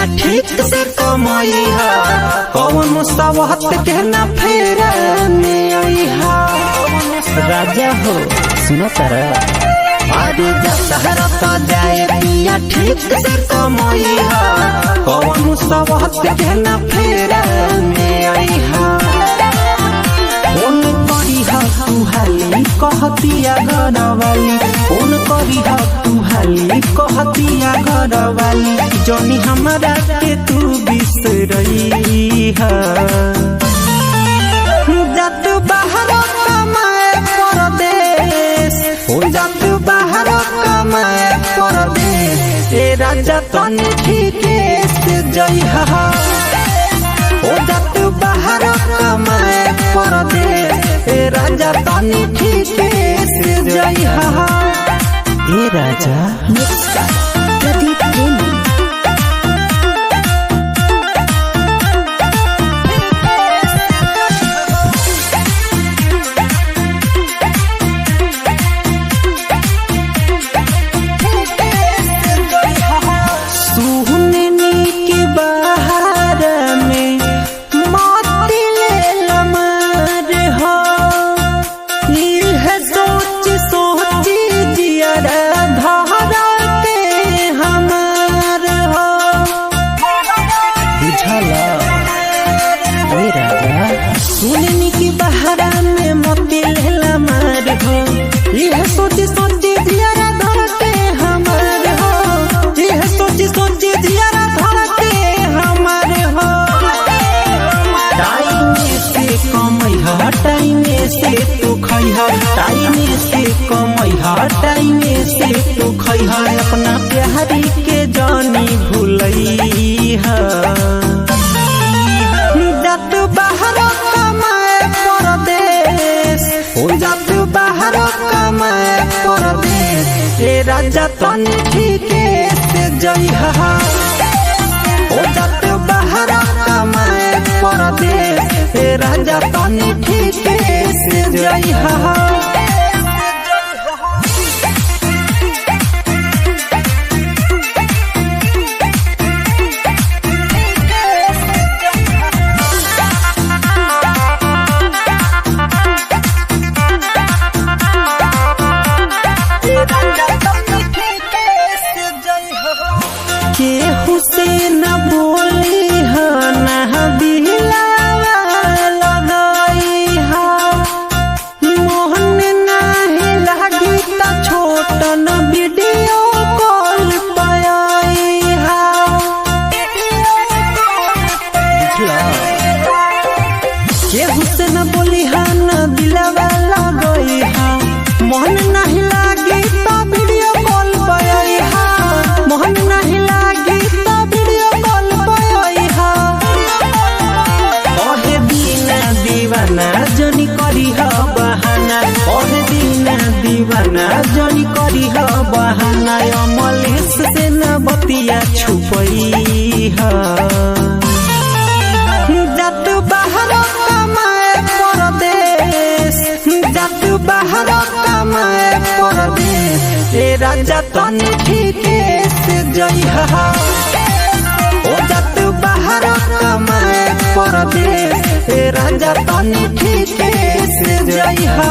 पिया ठीक से कमैहा, कौन मुसावहत के ना फेरा में आईहा। राजा हो सुनो तारा, अरे दशहरा तो जाए पिया ठीक से कमैहा, कौन मुसावहत के ना फेरा में आईहा। फोन करीहा तू हाली कहतिया घरवाली, फोन करीहा तू हाली कहतिया घरवाली, जनी हमारा के तू बिसरईहा। जत बाहर कमाए परदेश, जत बाहर कमाए परदेश, ए राजा तनी ठीके से जइहा। ओ जत बाहर कमाए परदेश, ए राजा तनी ठीके से जइहा। ए राजा प्रदीप प्रेमी। सुननी की बहरा में मोती लेला मार हो, यह सोची सोची जियारा धड़के हमार हो, यह सोची सोची जियारा धड़के हमार हो। टाइम से कमैहा, टाइम से तू खैहा, टाइम से कमैहा, टाइम से तू खैहा, अपना प्यारी के जानी भूलैहा। जत बाहर कमाए परदेश, जत बाहर कमाए परदेश, ए राजा तनी ठीके से जइहा। ओ जत बाहर कमाए परदेश, ए राजा तनी ठीके से जइहा। केहू से न बोली हा, न दिलावा लगाई हा, मोहन नाही लागी त छोटन वीडियो कॉल पाई हा। केहू से न बोली हा, न दिलावा लगाई हा, मोहन नाही लागी त वीडियो कॉल पाई हा, मोहन नाही लागी त वीडियो कॉल पाई हा। ओहे दीना दीवाना जनी करी हा बहाना, ओहे दीना दीवाना जनी करी हा बहाना, अमलेश से न बतिया छुपई हा। जत बाहर कमाए परदेश, जत बाहर कमाए परदेश, ए राजा तनी ठीके से जइहा। ओ जत बाहर कमाए परदेश, ए राजा तनी ठीके से जइहा।